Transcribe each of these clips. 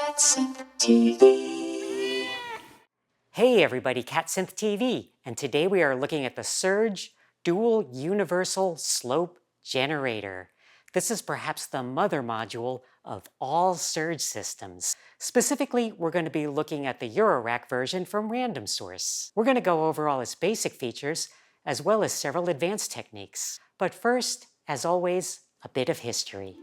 CatSynth TV. Hey everybody, CatSynth TV, and today we are looking at the Serge Dual Universal Slope Generator. This is perhaps the mother module of all Serge systems. Specifically, we're going to be looking at the Eurorack version from Random Source. We're going to go over all its basic features, as well as several advanced techniques. But first, as always, a bit of history.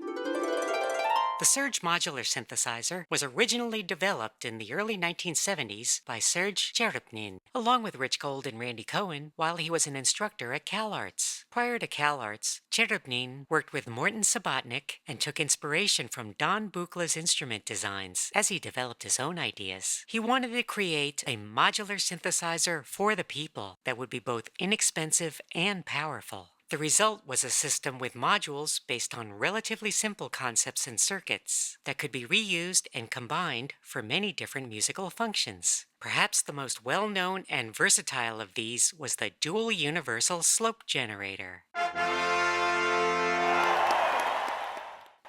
The Serge modular synthesizer was originally developed in the early 1970s by Serge Tcherepnin, along with Rich Gold and Randy Cohen, while he was an instructor at CalArts. Prior to CalArts, Tcherepnin worked with Morton Subotnick and took inspiration from Don Buchla's instrument designs as he developed his own ideas. He wanted to create a modular synthesizer for the people that would be both inexpensive and powerful. The result was a system with modules based on relatively simple concepts and circuits that could be reused and combined for many different musical functions. Perhaps the most well-known and versatile of these was the Dual Universal Slope Generator.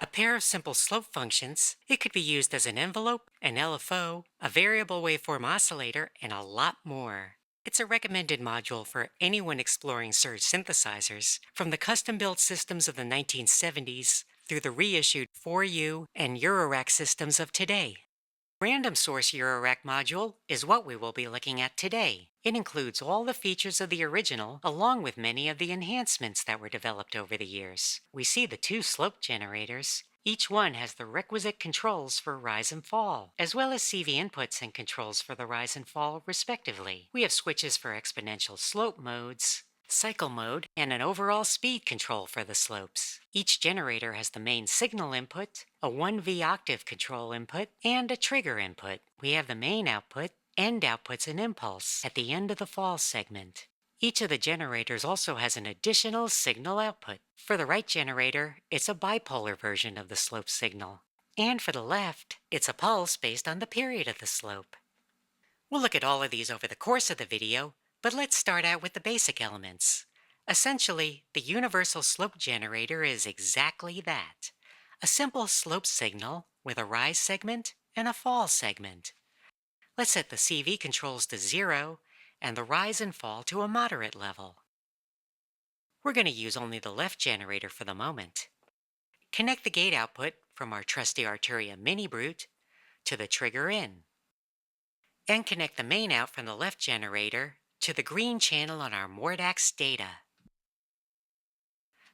A pair of simple slope functions, it could be used as an envelope, an LFO, a variable waveform oscillator, and a lot more. It's a recommended module for anyone exploring Serge synthesizers, from the custom-built systems of the 1970s through the reissued 4U and Eurorack systems of today. Random Source Eurorack module is what we will be looking at today. It includes all the features of the original, along with many of the enhancements that were developed over the years. We see the two slope generators. Each one has the requisite controls for rise and fall, as well as CV inputs and controls for the rise and fall, respectively. We have switches for exponential slope modes, cycle mode, and an overall speed control for the slopes. Each generator has the main signal input, a 1V octave control input, and a trigger input. We have the main output, end outputs, and impulse at the end of the fall segment. Each of the generators also has an additional signal output. For the right generator, it's a bipolar version of the slope signal. And for the left, it's a pulse based on the period of the slope. We'll look at all of these over the course of the video, but let's start out with the basic elements. Essentially, the universal slope generator is exactly that. A simple slope signal with a rise segment and a fall segment. Let's set the CV controls to 0 and the rise and fall to a moderate level. We're going to use only the left generator for the moment. Connect the gate output from our trusty Arturia Mini Brute to the trigger in. And connect the main out from the left generator to the green channel on our Mordax data.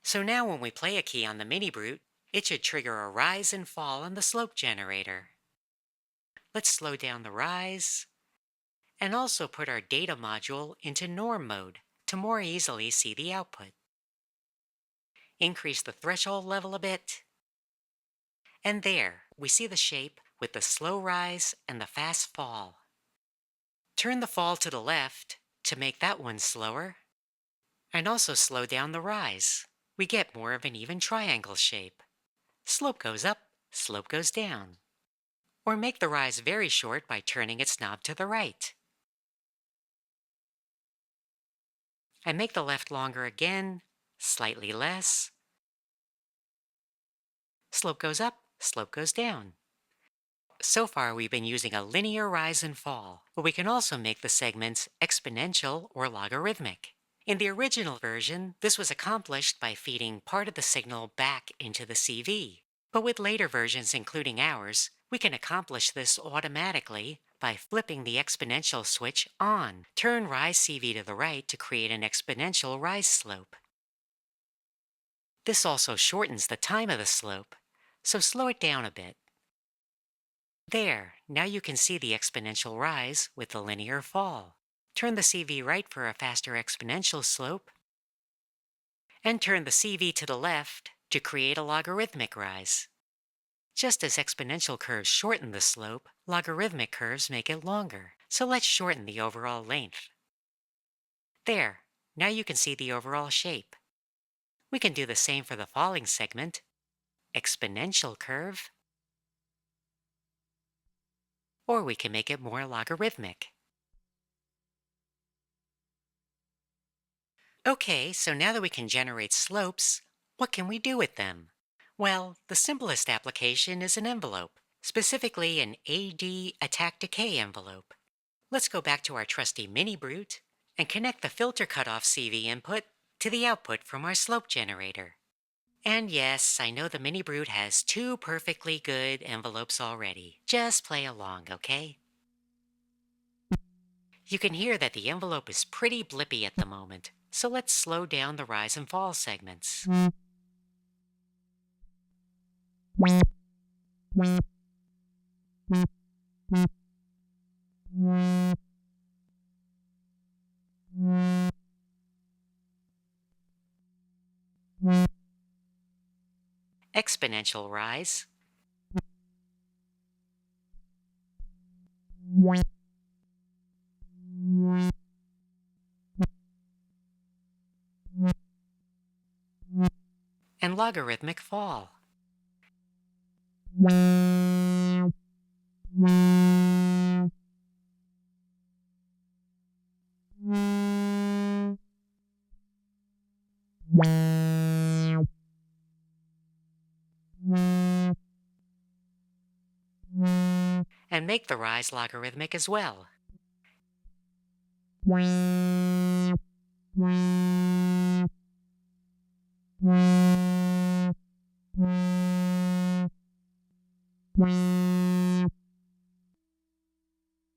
So now when we play a key on the Mini Brute, it should trigger a rise and fall on the slope generator. Let's slow down the rise, and also put our data module into norm mode to more easily see the output. Increase the threshold level a bit. And there, we see the shape with the slow rise and the fast fall. Turn the fall to the left to make that one slower, and also slow down the rise. We get more of an even triangle shape. Slope goes up, slope goes down. Or make the rise very short by turning its knob to the right. And make the left longer again, slightly less. Slope goes up, slope goes down. So far we've been using a linear rise and fall, but we can also make the segments exponential or logarithmic. In the original version, this was accomplished by feeding part of the signal back into the CV. But with later versions, including ours, we can accomplish this automatically by flipping the exponential switch on. Turn rise CV to the right to create an exponential rise slope. This also shortens the time of the slope, so slow it down a bit. There, now you can see the exponential rise with the linear fall. Turn the CV right for a faster exponential slope, and turn the CV to the left to create a logarithmic rise. Just as exponential curves shorten the slope, logarithmic curves make it longer. So let's shorten the overall length. There, now you can see the overall shape. We can do the same for the falling segment. Exponential curve. Or we can make it more logarithmic. Okay, so now that we can generate slopes, what can we do with them? Well, the simplest application is an envelope. specifically an AD attack decay envelope. Let's go back to our trusty mini brute and connect the filter cutoff CV input to the output from our slope generator. And yes, I know the mini brute has 2 perfectly good envelopes already. Just play along, okay? You can hear that the envelope is pretty blippy at the moment, so let's slow down the rise and fall segments. Exponential rise. And logarithmic fall. And make the rise logarithmic as well.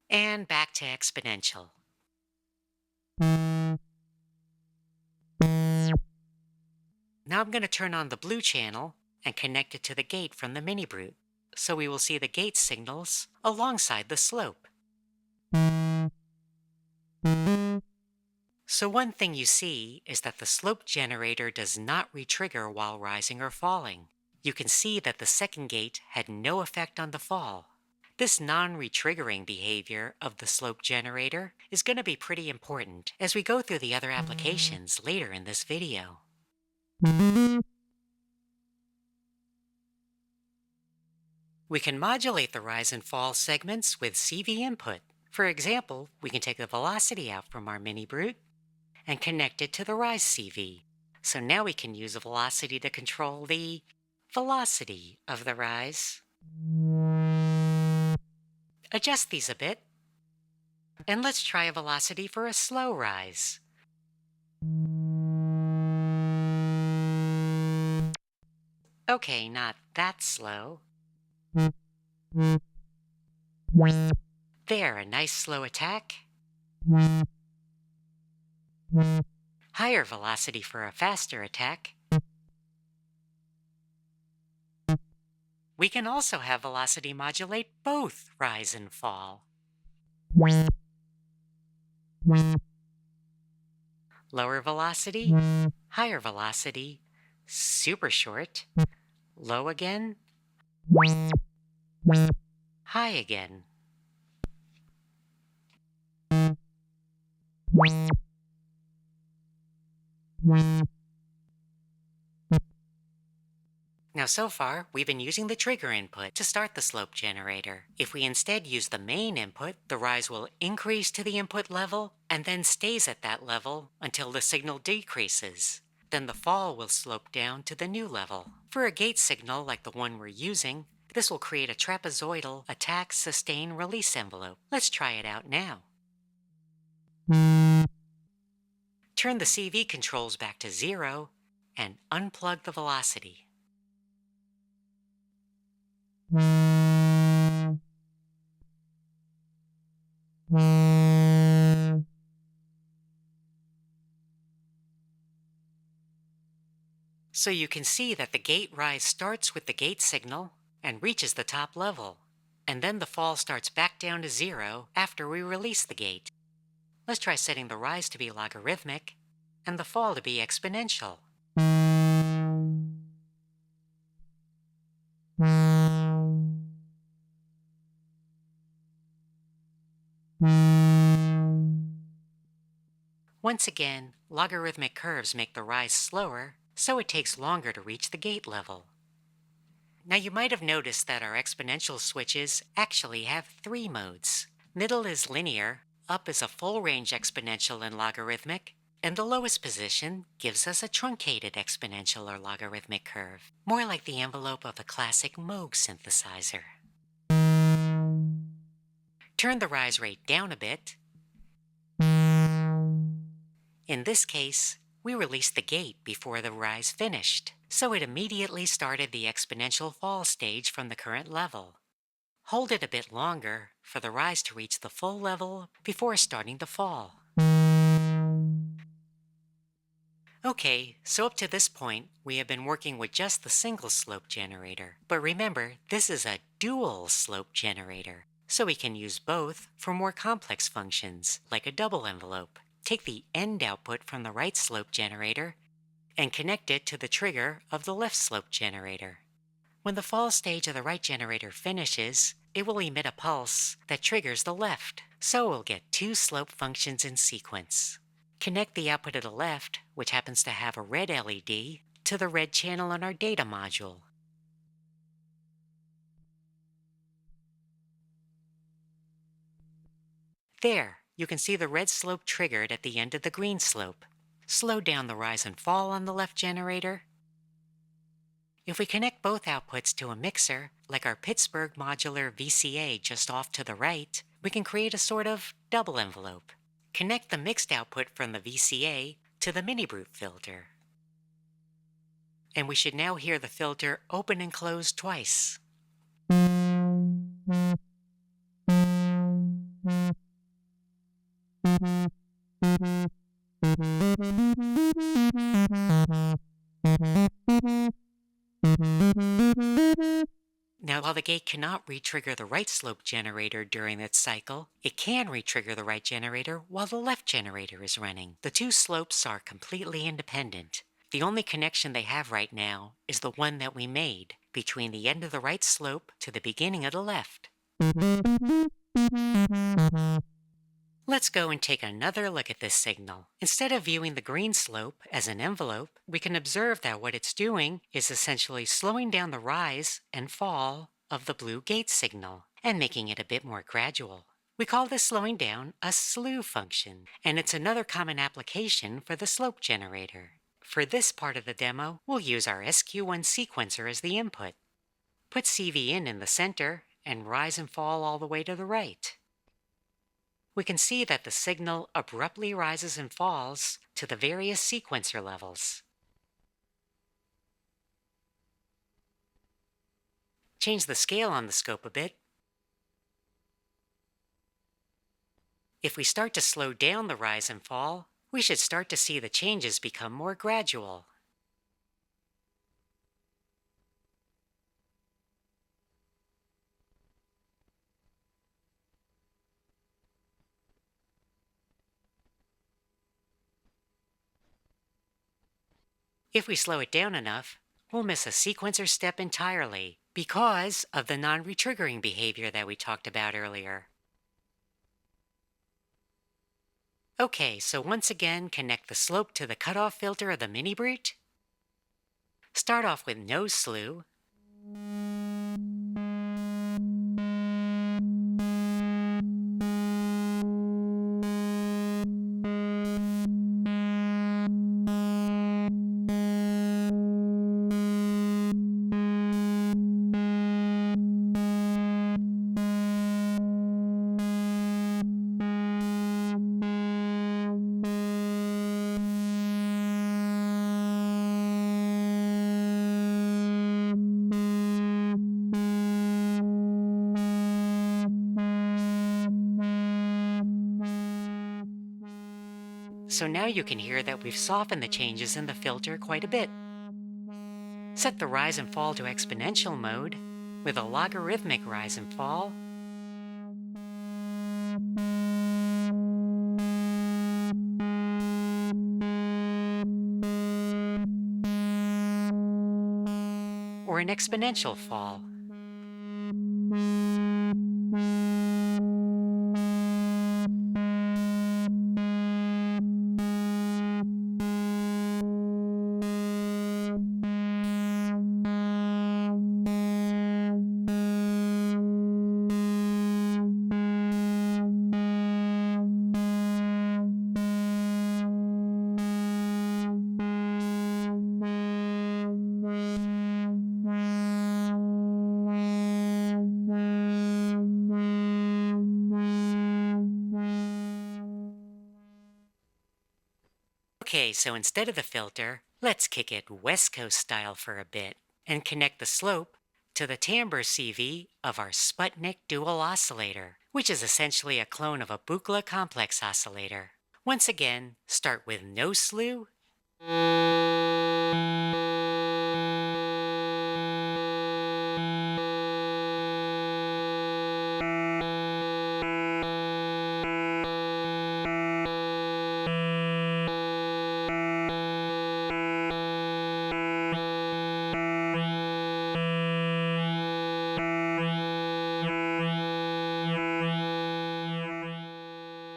And back to exponential. Now I'm going to turn on the blue channel and connect it to the gate from the mini brute, so we will see the gate signals alongside the slope. So one thing you see is that the slope generator does not retrigger while rising or falling. You can see that the second gate had no effect on the fall. This non-retriggering behavior of the slope generator is going to be pretty important as we go through the other applications later in this video. We can modulate the rise and fall segments with CV input. For example, we can take the velocity out from our mini brute and connect it to the rise CV. So now we can use a velocity to control the velocity of the rise. Adjust these a bit. And let's try a velocity for a slow rise. Okay, not that slow. There, a nice slow attack. Higher velocity for a faster attack. We can also have velocity modulate both rise and fall. Lower velocity, higher velocity, super short, low again, high again. Now so far, we've been using the trigger input to start the slope generator. If we instead use the main input, the rise will increase to the input level and then stays at that level until the signal decreases. Then the fall will slope down to the new level. For a gate signal like the one we're using, this will create a trapezoidal attack, sustain, release envelope. Let's try it out now. Turn the CV controls back to 0 and unplug the velocity. So you can see that the gate rise starts with the gate signal and reaches the top level, and then the fall starts back down to 0 after we release the gate. Let's try setting the rise to be logarithmic and the fall to be exponential. Once again, logarithmic curves make the rise slower, so it takes longer to reach the gate level. Now you might have noticed that our exponential switches actually have 3 modes. Middle is linear, up is a full-range exponential and logarithmic, and the lowest position gives us a truncated exponential or logarithmic curve, more like the envelope of a classic Moog synthesizer. Turn the rise rate down a bit. In this case, we released the gate before the rise finished, so it immediately started the exponential fall stage from the current level. Hold it a bit longer for the rise to reach the full level before starting to fall. Okay, so up to this point, we have been working with just the single slope generator. But remember, this is a dual slope generator, so we can use both for more complex functions, like a double envelope. Take the end output from the right slope generator and connect it to the trigger of the left slope generator. When the fall stage of the right generator finishes, it will emit a pulse that triggers the left, so we'll get two slope functions in sequence. Connect the output of the left, which happens to have a red LED, to the red channel on our data module. There, you can see the red slope triggered at the end of the green slope. Slow down the rise and fall on the left generator. If we connect both outputs to a mixer, like our Pittsburgh modular VCA just off to the right, we can create a sort of double envelope. Connect the mixed output from the VCA to the mini-brute filter. And we should now hear the filter open and close twice. Now, while the gate cannot re-trigger the right slope generator during its cycle, it can re-trigger the right generator while the left generator is running. The two slopes are completely independent. The only connection they have right now is the one that we made between the end of the right slope to the beginning of the left. Let's go and take another look at this signal. Instead of viewing the green slope as an envelope, we can observe that what it's doing is essentially slowing down the rise and fall of the blue gate signal and making it a bit more gradual. We call this slowing down a slew function, and it's another common application for the slope generator. For this part of the demo, we'll use our SQ1 sequencer as the input. Put CV in the center and rise and fall all the way to the right. We can see that the signal abruptly rises and falls to the various sequencer levels. Change the scale on the scope a bit. If we start to slow down the rise and fall, we should start to see the changes become more gradual. If we slow it down enough, we'll miss a sequencer step entirely because of the non-retriggering behavior that we talked about earlier. Okay, so once again, connect the slope to the cutoff filter of the mini-brute. Start off with no slew. So now you can hear that we've softened the changes in the filter quite a bit. Set the rise and fall to exponential mode with a logarithmic rise and fall. Or an exponential fall. Okay, so instead of the filter, let's kick it West Coast style for a bit and connect the slope to the timbre CV of our Sputnik dual oscillator, which is essentially a clone of a Buchla complex oscillator. Once again, start with no slew.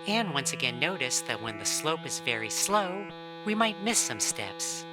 And once again, notice that when the slope is very slow, we might miss some steps.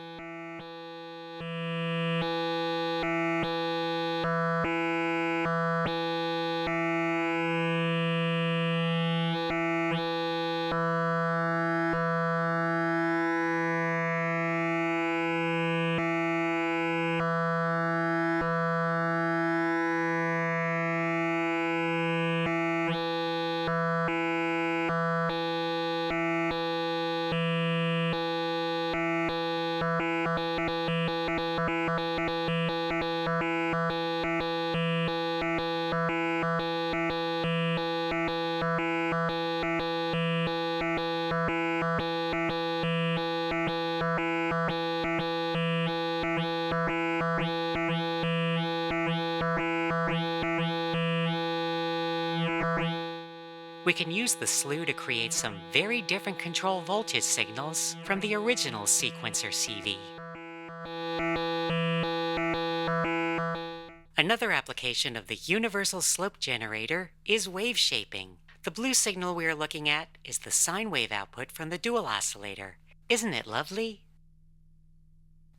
We can use the slew to create some very different control voltage signals from the original sequencer CV. Another application of the universal slope generator is waveshaping. The blue signal we are looking at is the sine wave output from the dual oscillator. Isn't it lovely?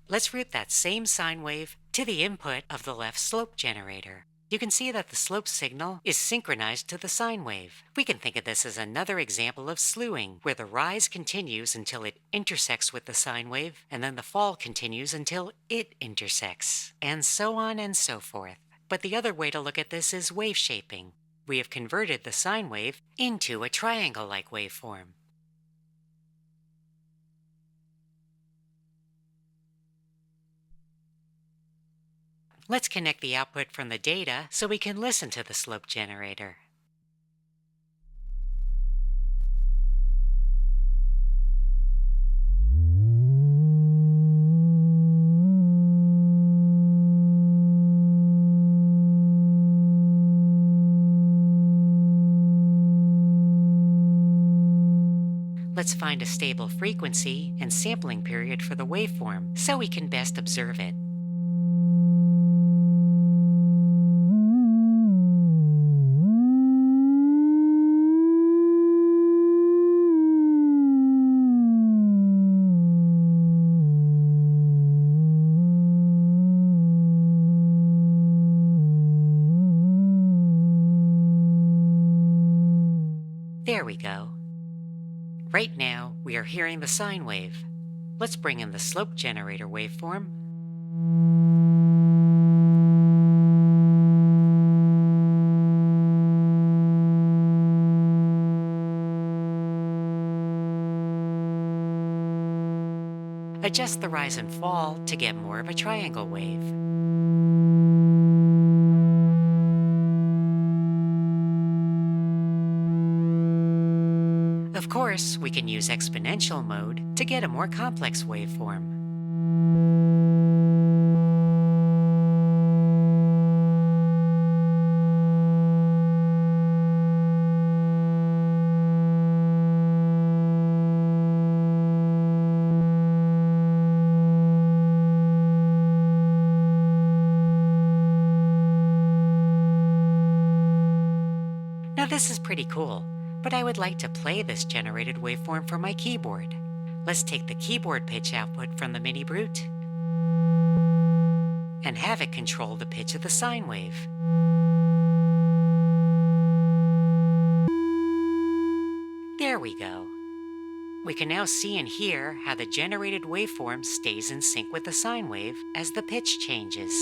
Let's route that same sine wave to the input of the left slope generator. You can see that the slope signal is synchronized to the sine wave. We can think of this as another example of slewing, where the rise continues until it intersects with the sine wave, and then the fall continues until it intersects, and so on and so forth. But the other way to look at this is wave shaping. We have converted the sine wave into a triangle-like waveform. Let's connect the output from the data so we can listen to the slope generator. Let's find a stable frequency and sampling period for the waveform so we can best observe it. There we go. Right now, we are hearing the sine wave. Let's bring in the slope generator waveform. Adjust the rise and fall to get more of a triangle wave. Of course, we can use exponential mode to get a more complex waveform. Now this is pretty cool, but I would like to play this generated waveform from my keyboard. Let's take the keyboard pitch output from the Mini Brute and have it control the pitch of the sine wave. There we go. We can now see and hear how the generated waveform stays in sync with the sine wave as the pitch changes.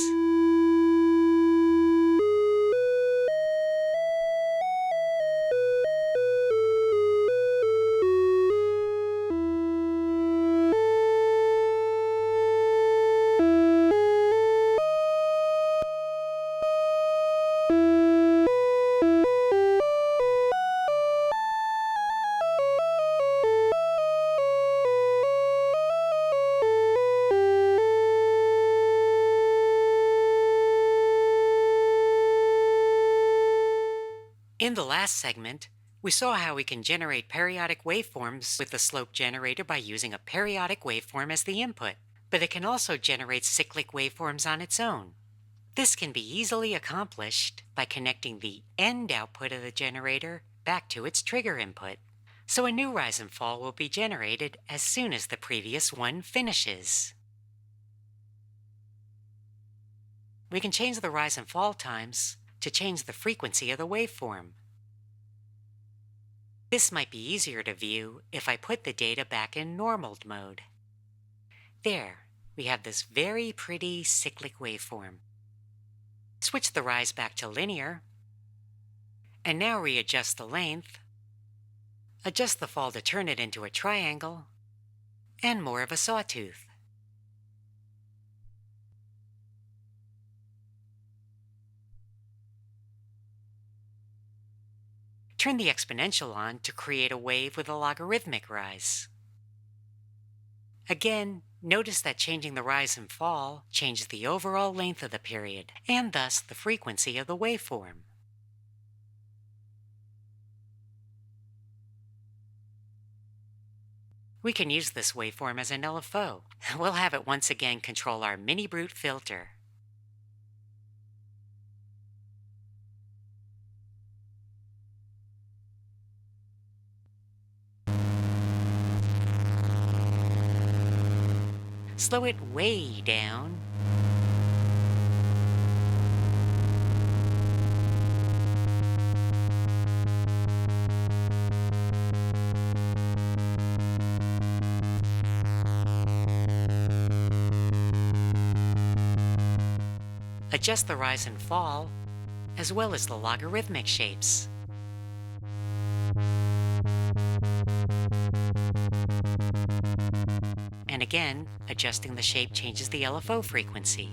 In the last segment, we saw how we can generate periodic waveforms with the slope generator by using a periodic waveform as the input, but it can also generate cyclic waveforms on its own. This can be easily accomplished by connecting the end output of the generator back to its trigger input. So a new rise and fall will be generated as soon as the previous one finishes. We can change the rise and fall times to change the frequency of the waveform. This might be easier to view if I put the data back in normal mode. There, we have this very pretty cyclic waveform. Switch the rise back to linear, and now readjust the length, adjust the fall to turn it into a triangle, and more of a sawtooth. Turn the exponential on to create a wave with a logarithmic rise. Again, notice that changing the rise and fall changes the overall length of the period, and thus the frequency of the waveform. We can use this waveform as an LFO. We'll have it once again control our mini brute filter. Slow it way down. Adjust the rise and fall, as well as the logarithmic shapes. And again, adjusting the shape changes the LFO frequency.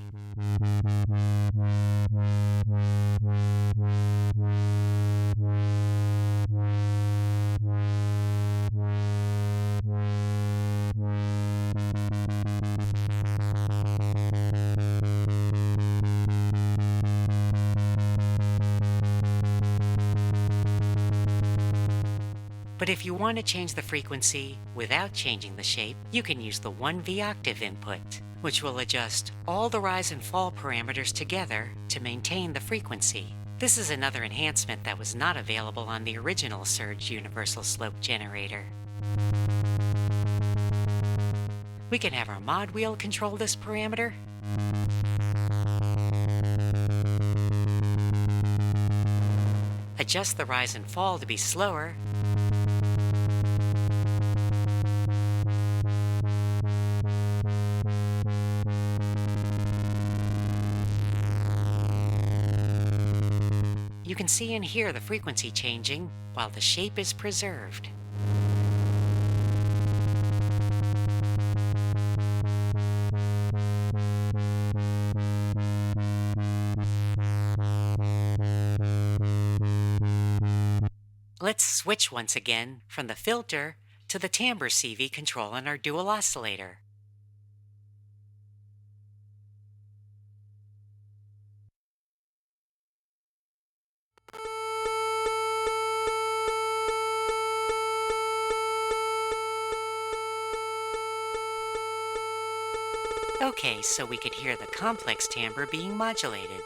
But if you want to change the frequency without changing the shape, you can use the 1V octave input, which will adjust all the rise and fall parameters together to maintain the frequency. This is another enhancement that was not available on the original Serge universal slope generator. We can have our mod wheel control this parameter. Adjust the rise and fall to be slower. You can see and hear the frequency changing while the shape is preserved. Let's switch once again from the filter to the timbre CV control on our dual oscillator. Okay, so we could hear the complex timbre being modulated.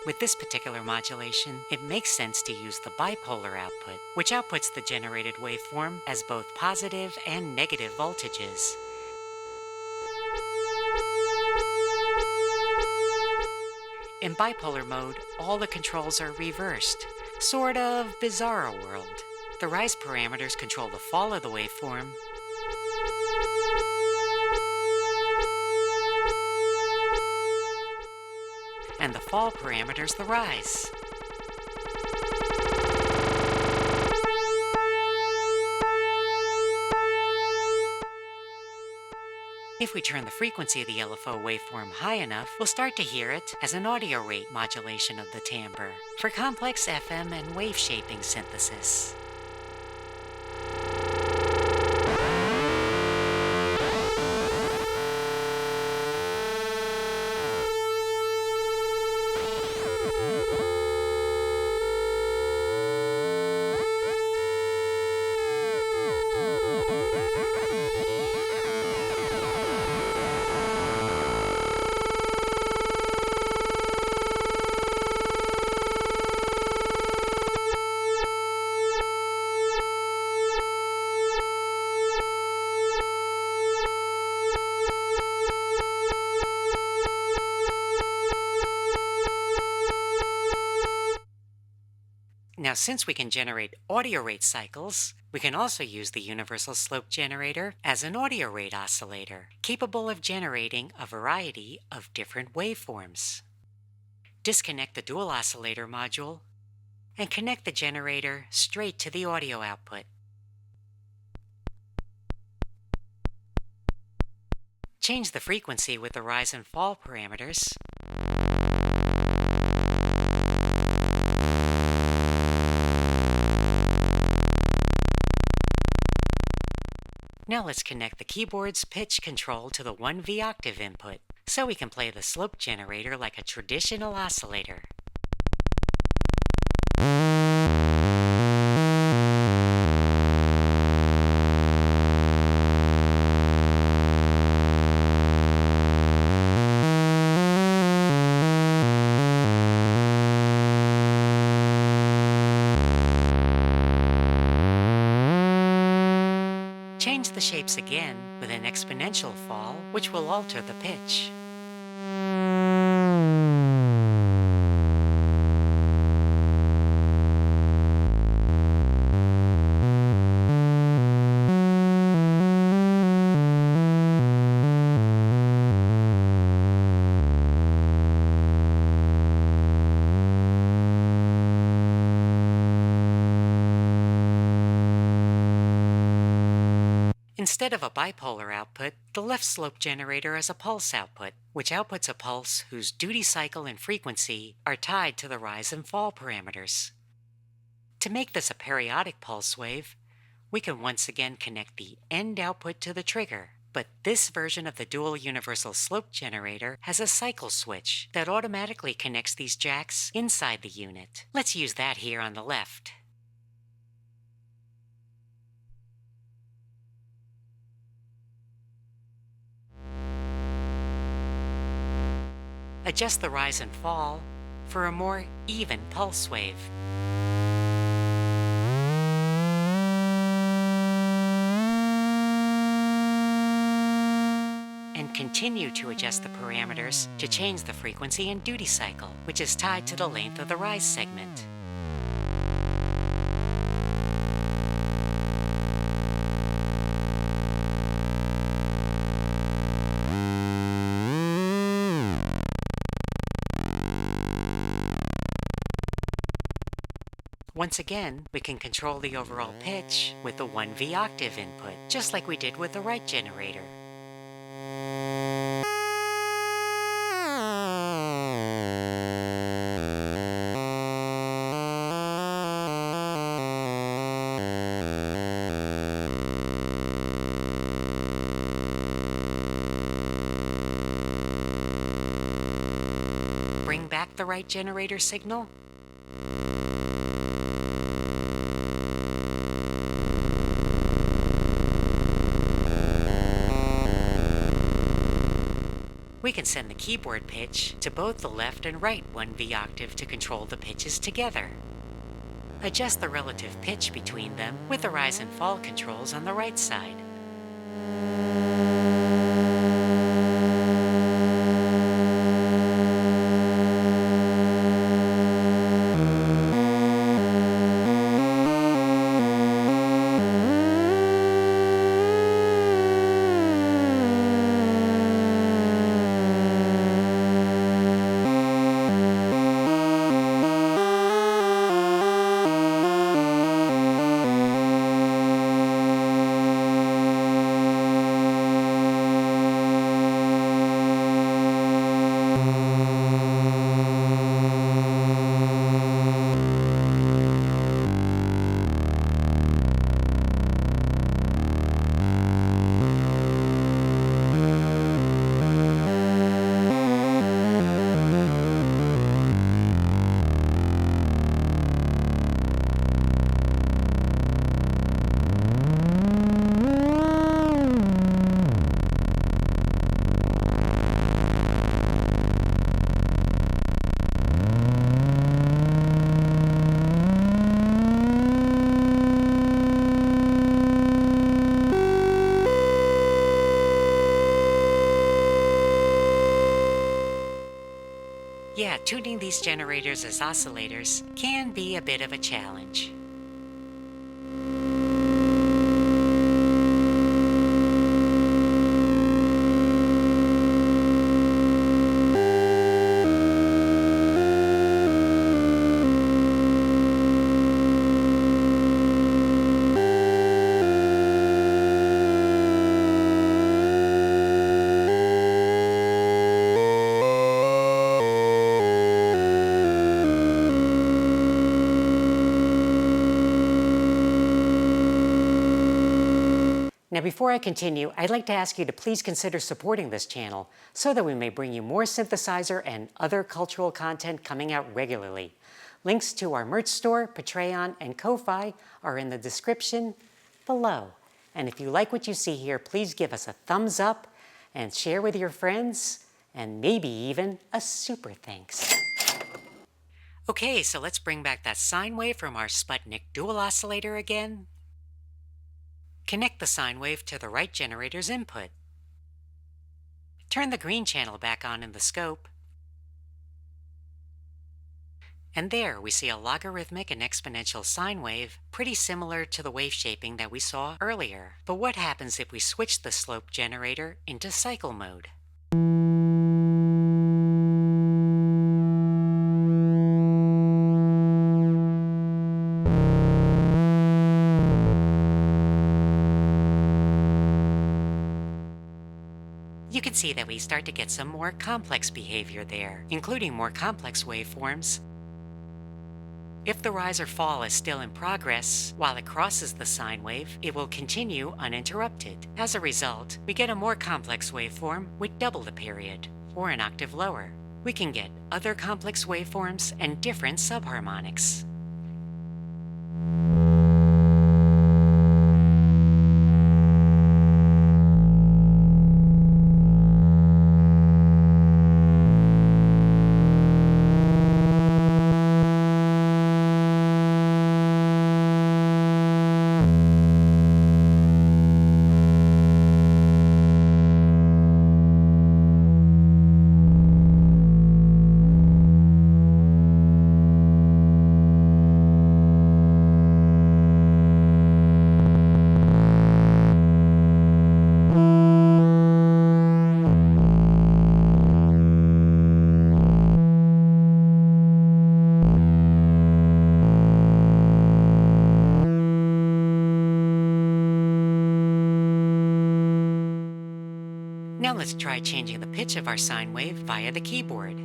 With this particular modulation, it makes sense to use the bipolar output, which outputs the generated waveform as both positive and negative voltages. In bipolar mode, all the controls are reversed. Sort of bizarro world. The rise parameters control the fall of the waveform, and the fall parameters the rise. If we turn the frequency of the LFO waveform high enough, we'll start to hear it as an audio rate modulation of the timbre for complex FM and waveshaping synthesis. since we can generate audio rate cycles, we can also use the universal slope generator as an audio rate oscillator, capable of generating a variety of different waveforms. Disconnect the dual oscillator module and connect the generator straight to the audio output. Change the frequency with the rise and fall parameters. Now let's connect the keyboard's pitch control to the 1V octave input, so we can play the slope generator like a traditional oscillator. Change the shapes again with an exponential fall, which will alter the pitch. Instead of a bipolar output, the left slope generator has a pulse output, which outputs a pulse whose duty cycle and frequency are tied to the rise and fall parameters. To make this a periodic pulse wave, we can once again connect the end output to the trigger, but this version of the dual universal slope generator has a cycle switch that automatically connects these jacks inside the unit. Let's use that here on the left. Adjust the rise and fall for a more even pulse wave. And continue to adjust the parameters to change the frequency and duty cycle, which is tied to the length of the rise segment. Once again, we can control the overall pitch with the 1V octave input, just like we did with the right generator. Bring back the right generator signal. We can send the keyboard pitch to both the left and right 1V octave to control the pitches together. Adjust the relative pitch between them with the rise and fall controls on the right side. Yeah, tuning these generators as oscillators can be a bit of a challenge. Now, before I continue, I'd like to ask you to please consider supporting this channel so that we may bring you more synthesizer and other cultural content coming out regularly. Links to our merch store, Patreon, and Ko-Fi are in the description below. And if you like what you see here, please give us a thumbs up and share with your friends, and maybe even a super thanks. Okay, so let's bring back that sine wave from our Sputnik dual oscillator again. Connect the sine wave to the right generator's input. Turn the green channel back on in the scope. And there we see a logarithmic and exponential sine wave, pretty similar to the wave shaping that we saw earlier. But what happens if we switch the slope generator into cycle mode? You can see that we start to get some more complex behavior there, including more complex waveforms. If the rise or fall is still in progress, while it crosses the sine wave, it will continue uninterrupted. As a result, we get a more complex waveform with double the period, or an octave lower. We can get other complex waveforms and different subharmonics. Now let's try changing the pitch of our sine wave via the keyboard.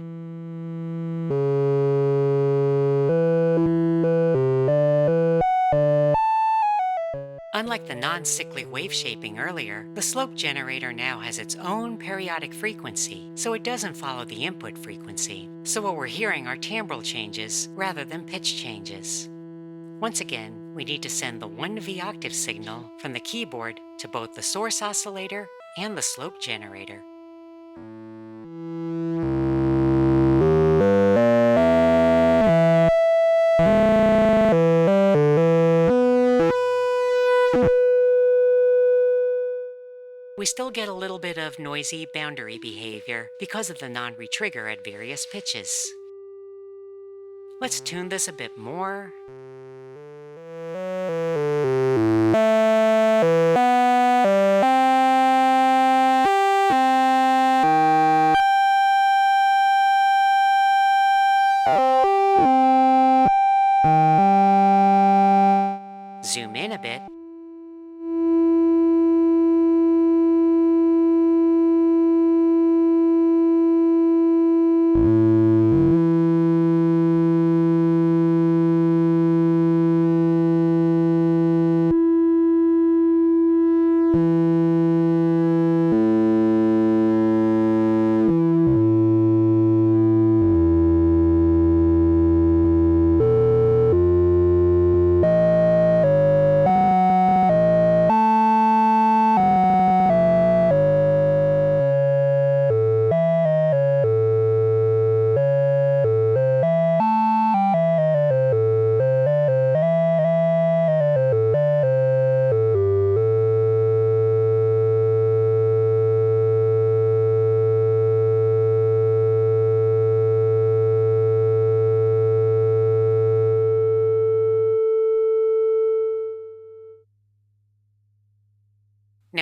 Unlike the non-cyclic wave shaping earlier, the slope generator now has its own periodic frequency, so it doesn't follow the input frequency. So what we're hearing are timbral changes rather than pitch changes. Once again, we need to send the 1V octave signal from the keyboard to both the source oscillator and the slope generator. We still get a little bit of noisy boundary behavior because of the non-retrigger at various pitches. Let's tune this a bit more. Zoom in a bit.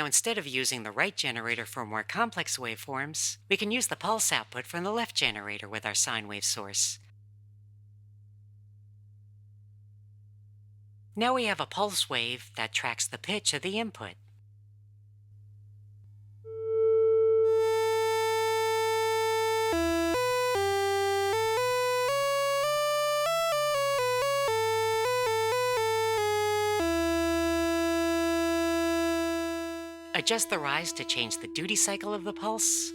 Now, instead of using the right generator for more complex waveforms, we can use the pulse output from the left generator with our sine wave source. Now we have a pulse wave that tracks the pitch of the input. Adjust the rise to change the duty cycle of the pulse.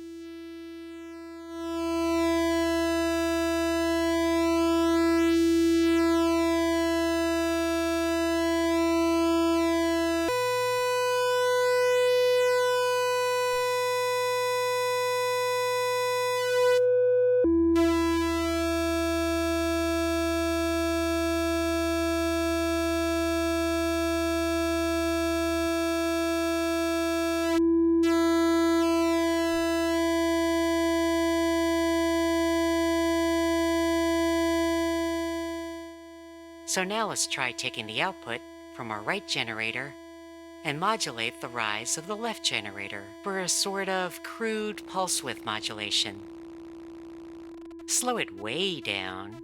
So now let's try taking the output from our right generator and modulate the rise of the left generator for a sort of crude pulse width modulation. Slow it way down.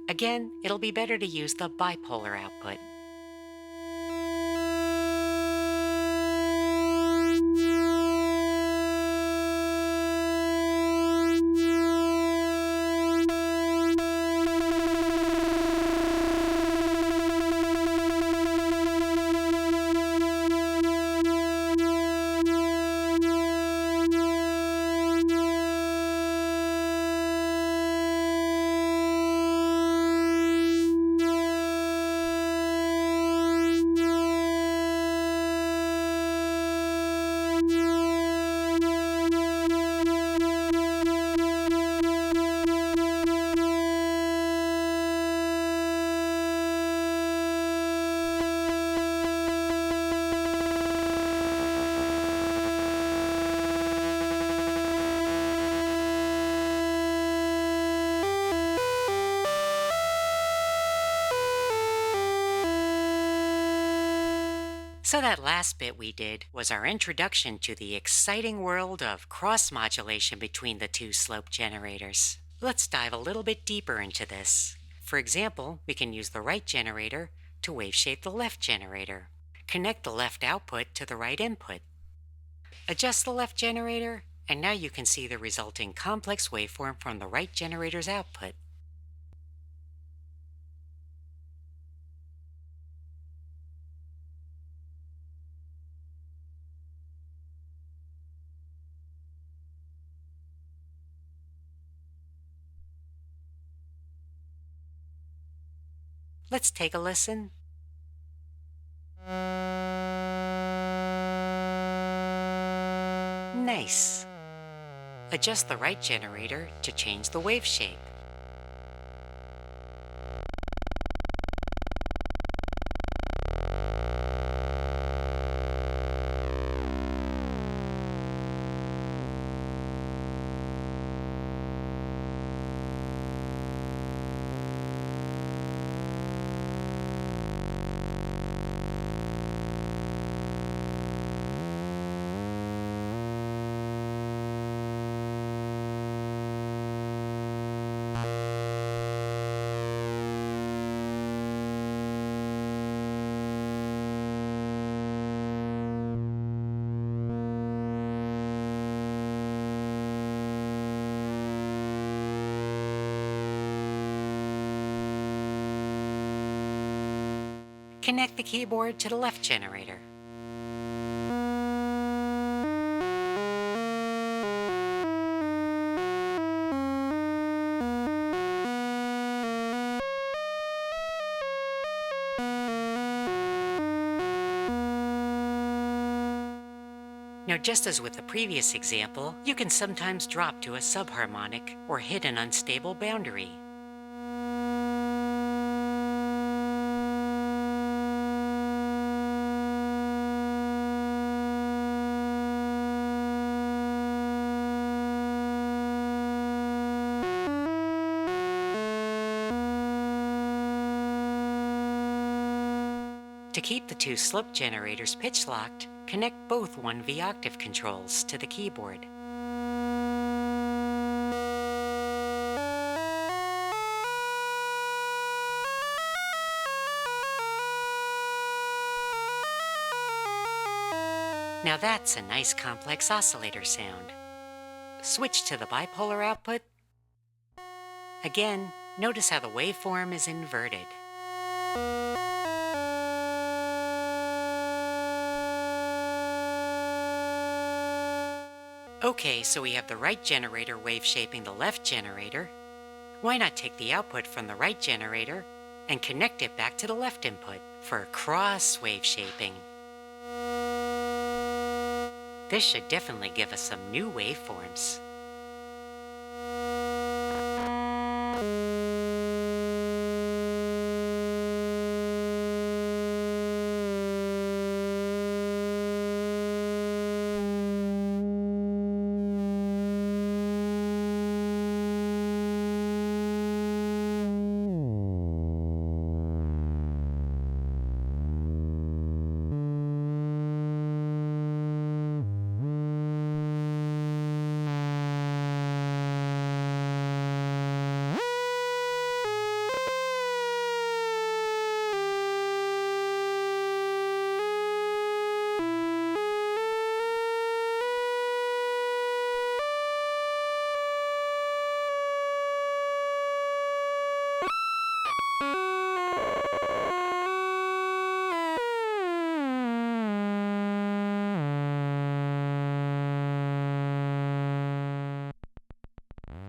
Again, it'll be better to use the bipolar output. So that last bit we did was our introduction to the exciting world of cross-modulation between the two slope generators. Let's dive a little bit deeper into this. For example, we can use the right generator to waveshape the left generator. Connect the left output to the right input. Adjust the left generator, and now you can see the resulting complex waveform from the right generator's output. Let's take a listen. Nice. Adjust the right generator to change the wave shape. Connect the keyboard to the left generator. Now, just as with the previous example, you can sometimes drop to a subharmonic or hit an unstable boundary. To keep the two slip generators pitch locked, connect both 1V octave controls to the keyboard. Now that's a nice complex oscillator sound. Switch to the bipolar output. Again, notice how the waveform is inverted. Okay, so we have the right generator wave shaping the left generator. Why not take the output from the right generator and connect it back to the left input for cross wave shaping? This should definitely give us some new waveforms.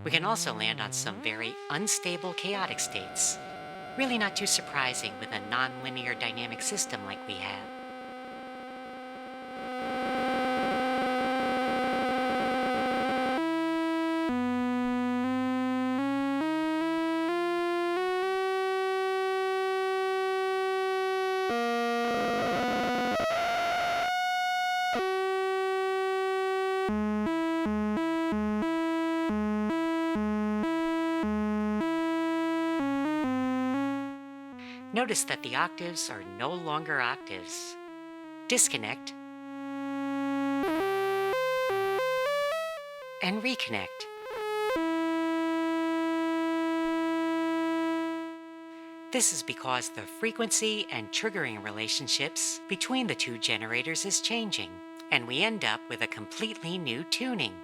We can also land on some very unstable chaotic states. Really not too surprising with a non-linear dynamic system like we have. Notice that the octaves are no longer octaves. Disconnect and reconnect. This is because the frequency and triggering relationships between the two generators is changing, and we end up with a completely new tuning.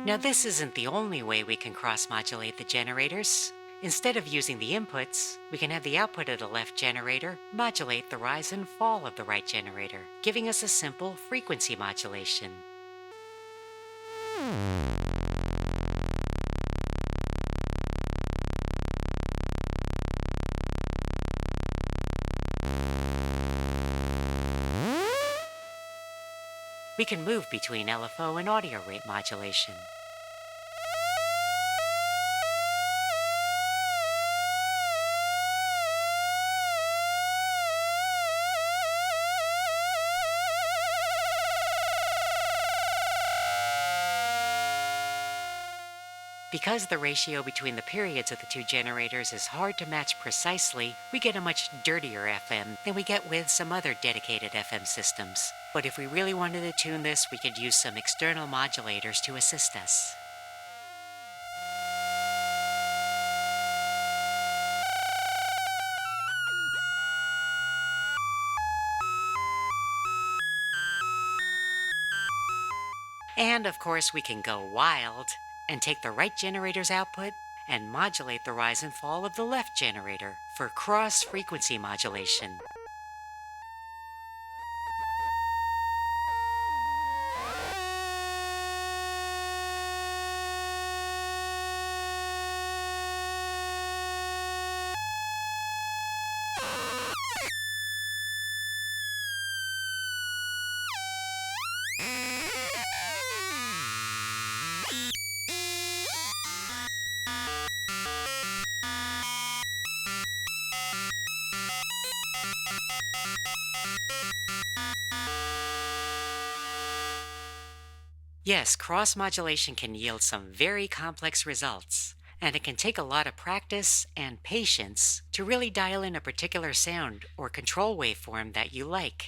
Now, this isn't the only way we can cross-modulate the generators. Instead of using the inputs, we can have the output of the left generator modulate the rise and fall of the right generator, giving us a simple frequency modulation. We can move between LFO and audio rate modulation. Because the ratio between the periods of the two generators is hard to match precisely, we get a much dirtier FM than we get with some other dedicated FM systems. But if we really wanted to tune this, we could use some external modulators to assist us. And of course, we can go wild and take the right generator's output and modulate the rise and fall of the left generator for cross-frequency modulation. Yes, cross-modulation can yield some very complex results, and it can take a lot of practice and patience to really dial in a particular sound or control waveform that you like.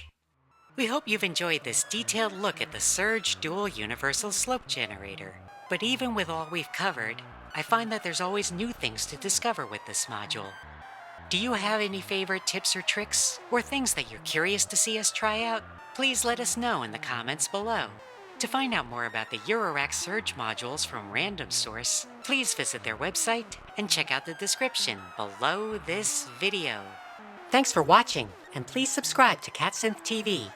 We hope you've enjoyed this detailed look at the Serge Dual Universal Slope Generator. But even with all we've covered, I find that there's always new things to discover with this module. Do you have any favorite tips or tricks, or things that you're curious to see us try out? Please let us know in the comments below. To find out more about the Eurorack Surge modules from Random Source, please visit their website and check out the description below this video. Thanks for watching, and please subscribe to CatSynth TV.